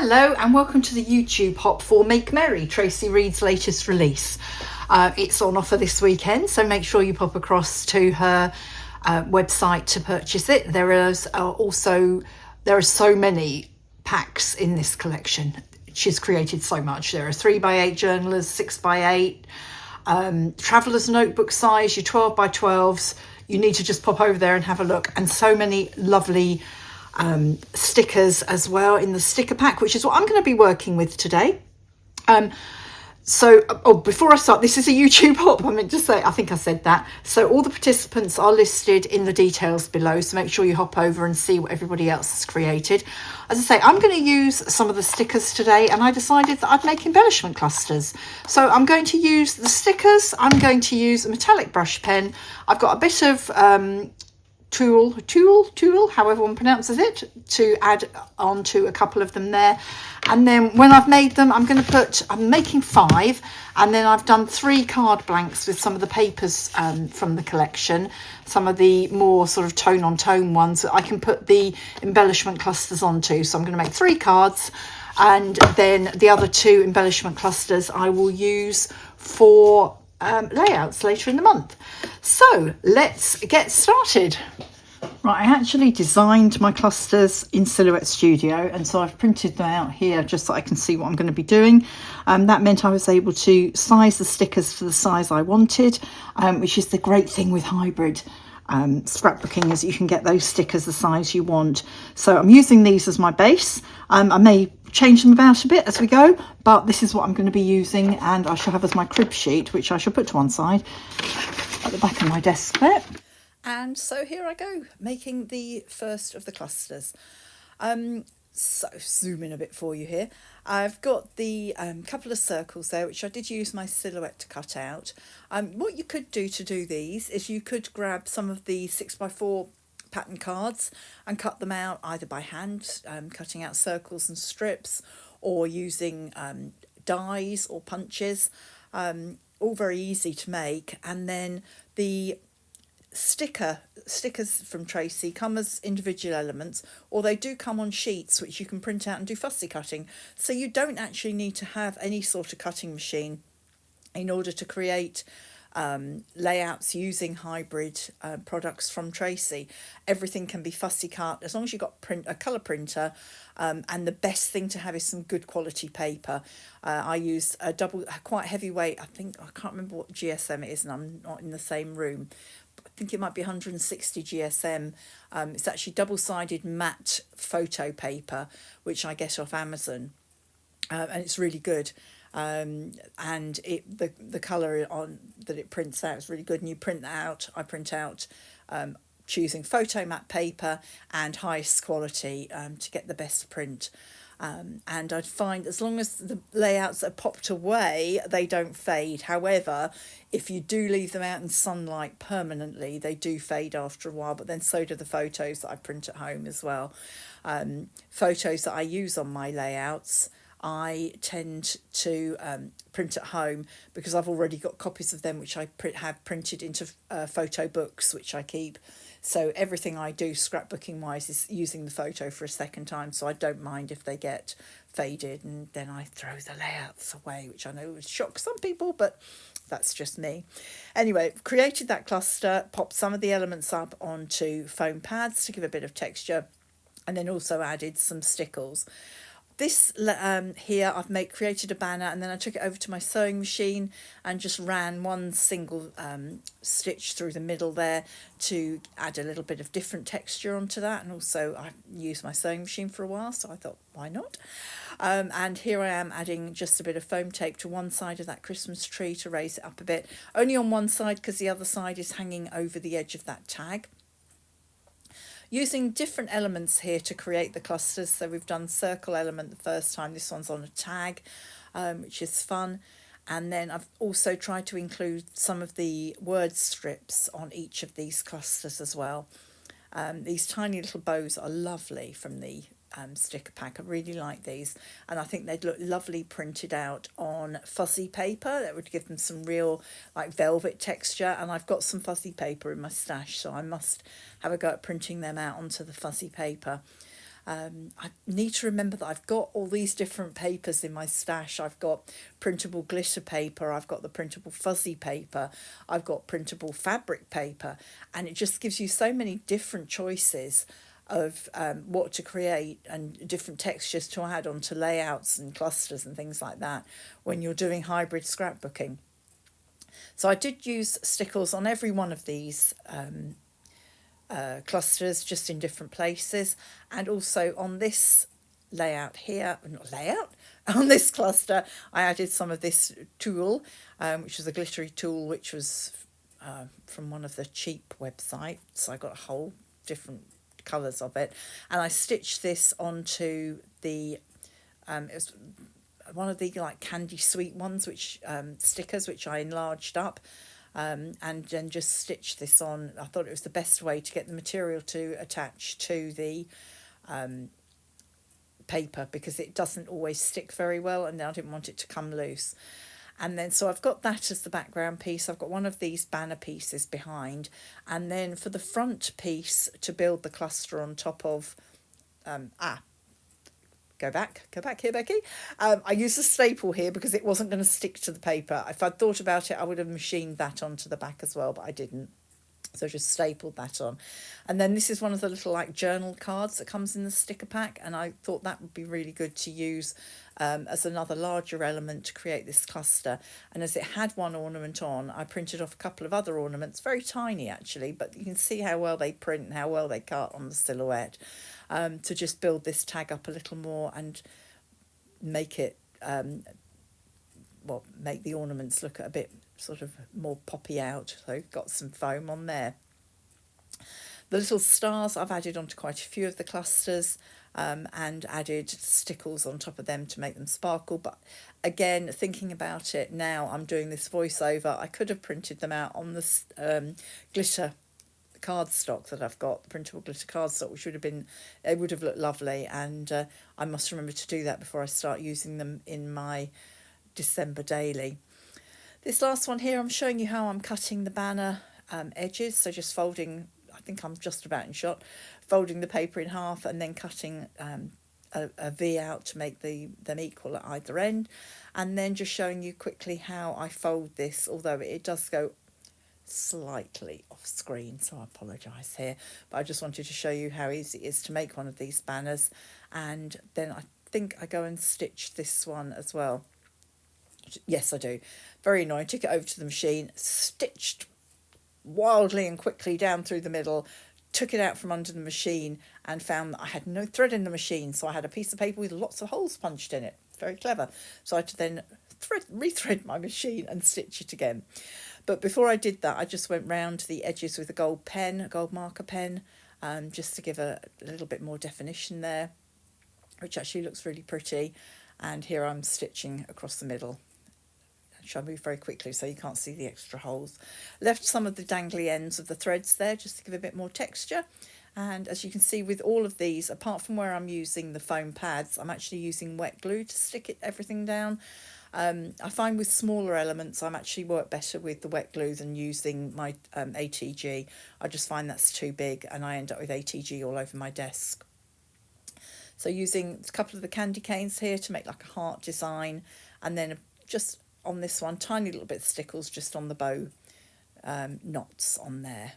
Hello and welcome to the YouTube hop for Make Merry, Tracy Reed's latest release. It's on offer this weekend, so make sure you pop across to her website to purchase it. There are so many packs in this collection. She's created so much. There are 3x8 journalers, 6x8, traveller's notebook size, your 12x12s. You need to just pop over there and have a look. And so many lovely stickers as well in the sticker pack, which is what I'm going to be working with today. Before I start, this is a YouTube hop. I meant to say, I think I said that. So all the participants are listed in the details below, so make sure you hop over and see what everybody else has created. As I say, I'm going to use some of the stickers today, and I decided that I'd make embellishment clusters. So I'm going to use the stickers. I'm going to use a metallic brush pen. I've got a bit of tool, however one pronounces it, to add onto a couple of them there. And then when I've made them, I'm making 5, and then I've done 3 card blanks with some of the papers from the collection, some of the more sort of tone on tone ones that I can put the embellishment clusters onto. So I'm going to make 3 cards, and then the other 2 embellishment clusters I will use for layouts later in the month. So let's get started. Right, I actually designed my clusters in Silhouette Studio, and so I've printed them out here just so I can see what I'm going to be doing. That meant I was able to size the stickers for the size I wanted, which is the great thing with hybrid scrapbooking, is you can get those stickers the size you want. So I'm using these as my base. I may change them about a bit as we go, but this is what I'm going to be using, and I shall have as my crib sheet, which I shall put to one side at the back of my desk there. And so here I go, making the first of the clusters. So zoom in a bit for you here. I've got the couple of circles there, which I did use my Silhouette to cut out. What you could do to do these is you could grab some of the 6x4 pattern cards and cut them out either by hand, cutting out circles and strips, or using dies or punches, all very easy to make. And then the stickers from Traci come as individual elements, or they do come on sheets which you can print out and do fussy cutting, so you don't actually need to have any sort of cutting machine in order to create layouts using hybrid products from Traci. Everything can be fussy cut as long as you've got a colour printer, and the best thing to have is some good quality paper. I use a quite heavyweight, I can't remember what GSM it is, and I'm not in the same room. I think it might be 160 GSM. It's actually double-sided matte photo paper, which I get off Amazon, and it's really good. And the colour on that it prints out is really good. And you print that out. I print out choosing photo matte paper and highest quality to get the best print. And I'd find as long as the layouts are popped away, they don't fade. However, if you do leave them out in sunlight permanently, they do fade after a while, but then so do the photos that I print at home as well. Photos that I use on my layouts, I tend to print at home because I've already got copies of them which I have printed into photo books, which I keep. So everything I do scrapbooking wise is using the photo for a second time, so I don't mind if they get faded, and then I throw the layouts away, which I know would shock some people, but that's just me. Anyway, created that cluster, popped some of the elements up onto foam pads to give a bit of texture, and then also added some stickles. This here I've created a banner, and then I took it over to my sewing machine and just ran one single stitch through the middle there to add a little bit of different texture onto that. And also I used my sewing machine for a while, so I thought, why not? And here I am adding just a bit of foam tape to one side of that Christmas tree to raise it up a bit, only on one side because the other side is hanging over the edge of that tag. Using different elements here to create the clusters. So we've done circle element the first time. This one's on a tag, which is fun. And then I've also tried to include some of the word strips on each of these clusters as well. These tiny little bows are lovely from the sticker pack. I really like these, and I think they'd look lovely printed out on fuzzy paper. That would give them some real like velvet texture, and I've got some fuzzy paper in my stash, so I must have a go at printing them out onto the fuzzy paper. I need to remember that I've got all these different papers in my stash. I've got printable glitter paper, I've got the printable fuzzy paper, I've got printable fabric paper, and it just gives you so many different choices of what to create and different textures to add onto layouts and clusters and things like that when you're doing hybrid scrapbooking. So I did use stickles on every one of these clusters, just in different places, and also on this layout here, not layout, on this cluster, I added some of this tulle, which was a glittery tulle, which was from one of the cheap websites. I got a whole different colours of it, and I stitched this onto the it was one of the like candy sweet ones, which stickers, which I enlarged up, and then just stitched this on. I thought it was the best way to get the material to attach to the paper, because it doesn't always stick very well, and I didn't want it to come loose. And then so I've got that as the background piece. I've got one of these banner pieces behind, and then for the front piece to build the cluster on top of go back here, Becky. I used a staple here because it wasn't going to stick to the paper. If I'd thought about it, I would have machined that onto the back as well, but I didn't. So I just stapled that on. And then this is one of the little like journal cards that comes in the sticker pack, and I thought that would be really good to use as another larger element to create this cluster. And as it had one ornament on, I printed off a couple of other ornaments, very tiny actually, but you can see how well they print and how well they cut on the silhouette, to just build this tag up a little more and make it make the ornaments look a bit sort of more poppy out. So got some foam on there. The little stars I've added onto quite a few of the clusters, and added stickles on top of them to make them sparkle. But again, thinking about it now, I'm doing this voiceover. I could have printed them out on the glitter cardstock that I've got, the printable glitter cardstock, which would have been, it would have looked lovely. And I must remember to do that before I start using them in my December daily. This last one here, I'm showing you how I'm cutting the banner edges. So just folding, I think I'm just about in shot, folding the paper in half and then cutting a V out to make them equal at either end. And then just showing you quickly how I fold this, although it does go slightly off screen, so I apologise here. But I just wanted to show you how easy it is to make one of these banners. And then I think I go and stitch this one as well. Yes, I do. Very annoying. Took it over to the machine, stitched wildly and quickly down through the middle, took it out from under the machine and found that I had no thread in the machine. So I had a piece of paper with lots of holes punched in it. Very clever. So I had to then rethread my machine and stitch it again. But before I did that, I just went round the edges with a gold pen, a gold marker pen, just to give a little bit more definition there, which actually looks really pretty. And here I'm stitching across the middle. Shall I move very quickly so you can't see the extra holes? Left some of the dangly ends of the threads there just to give a bit more texture. And as you can see with all of these, apart from where I'm using the foam pads, I'm actually using wet glue to stick everything down. I find with smaller elements I'm actually work better with the wet glue than using my ATG. I just find that's too big and I end up with ATG all over my desk. So using a couple of the candy canes here to make like a heart design, and then just on this one, tiny little bit of stickles just on the bow knots on there.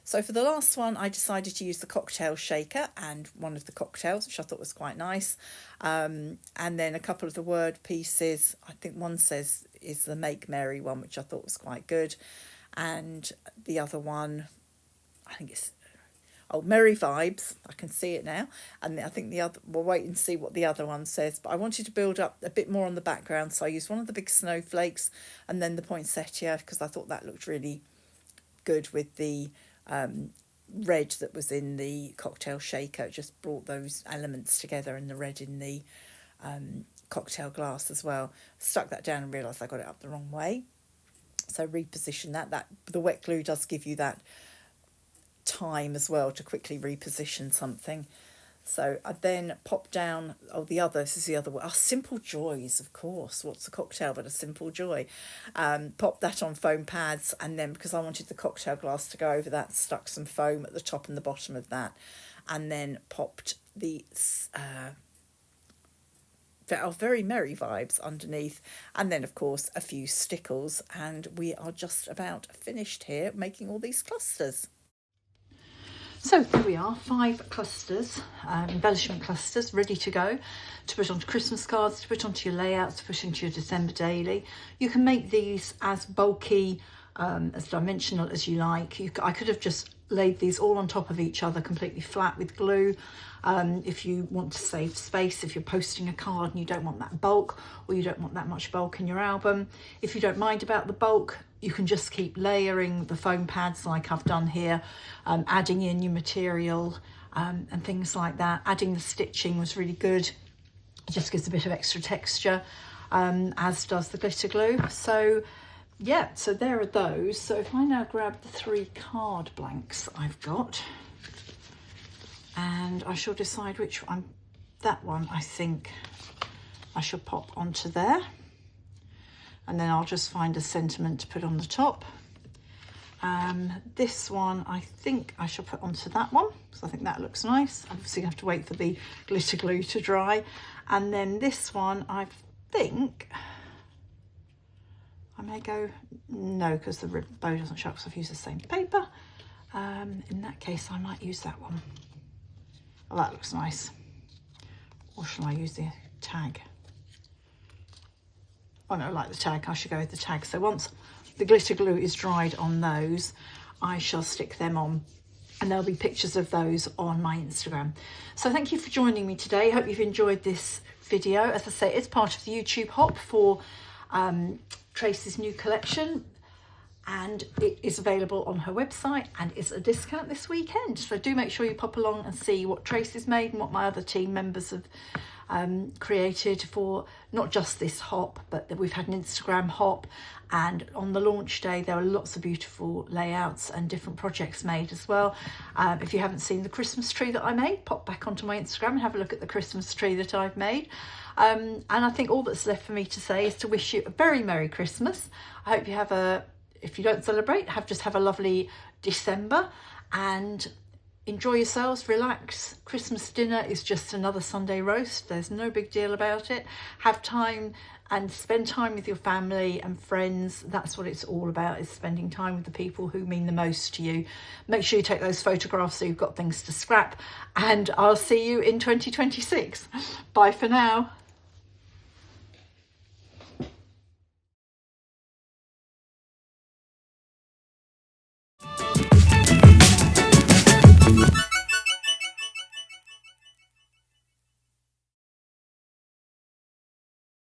So for the last one, I decided to use the cocktail shaker and one of the cocktails, which I thought was quite nice. And then a couple of the word pieces. I think one says is the Make Merry one, which I thought was quite good. And the other one, I think it's Merry Vibes. I can see it now. And I think the other, we'll wait and see what the other one says. But I wanted to build up a bit more on the background. So I used one of the big snowflakes and then the poinsettia, because I thought that looked really good with the red that was in the cocktail shaker. It just brought those elements together, and the red in the cocktail glass as well. Stuck that down and realised I got it up the wrong way. So reposition that. The wet glue does give you that time as well to quickly reposition something. So I then pop down, this is the other one. Simple Joys, of course. What's a cocktail but a simple joy? Pop that on foam pads, and then because I wanted the cocktail glass to go over that, stuck some foam at the top and the bottom of that, and then popped the very merry vibes underneath, and then of course a few stickles, and we are just about finished here making all these clusters. So here we are, 5 clusters, embellishment clusters, ready to go to put onto Christmas cards, to put onto your layouts, to put into your December daily. You can make these as bulky, as dimensional as you like. I could have just laid these all on top of each other completely flat with glue. If you want to save space, if you're posting a card and you don't want that bulk, or you don't want that much bulk in your album. If you don't mind about the bulk, you can just keep layering the foam pads like I've done here, adding in your material and things like that. Adding the stitching was really good. It just gives a bit of extra texture, as does the glitter glue. So yeah, so there are those. So if I now grab the 3 card blanks I've got, and I shall decide which one, that one I think I shall pop onto there. And then I'll just find a sentiment to put on the top. This one I think I shall put onto that one, so I think that looks nice. Obviously you have to wait for the glitter glue to dry. And then this one I think I may go, no, because the bow doesn't show up, so I've used the same paper. In that case I might use that one. Oh, that looks nice. Or shall I use the tag? Oh no, I like the tag. I should go with the tag. So once the glitter glue is dried on those, I shall stick them on, and there'll be pictures of those on my Instagram. So thank you for joining me today. Hope you've enjoyed this video. As I say, it's part of the YouTube hop for Traci's new collection, and it is available on her website, and it's a discount this weekend. So do make sure you pop along and see what Traci's made and what my other team members have created for not just this hop, but that we've had an Instagram hop, and on the launch day there are lots of beautiful layouts and different projects made as well. If you haven't seen the Christmas tree that I made, pop back onto my Instagram and have a look at the Christmas tree that I've made. And I think all that's left for me to say is to wish you a very Merry Christmas. I hope you have if you don't celebrate, just have a lovely December and enjoy yourselves, relax. Christmas dinner is just another Sunday roast. There's no big deal about it. Have time and spend time with your family and friends. That's what it's all about, is spending time with the people who mean the most to you. Make sure you take those photographs so you've got things to scrap, and I'll see you in 2026. Bye for now.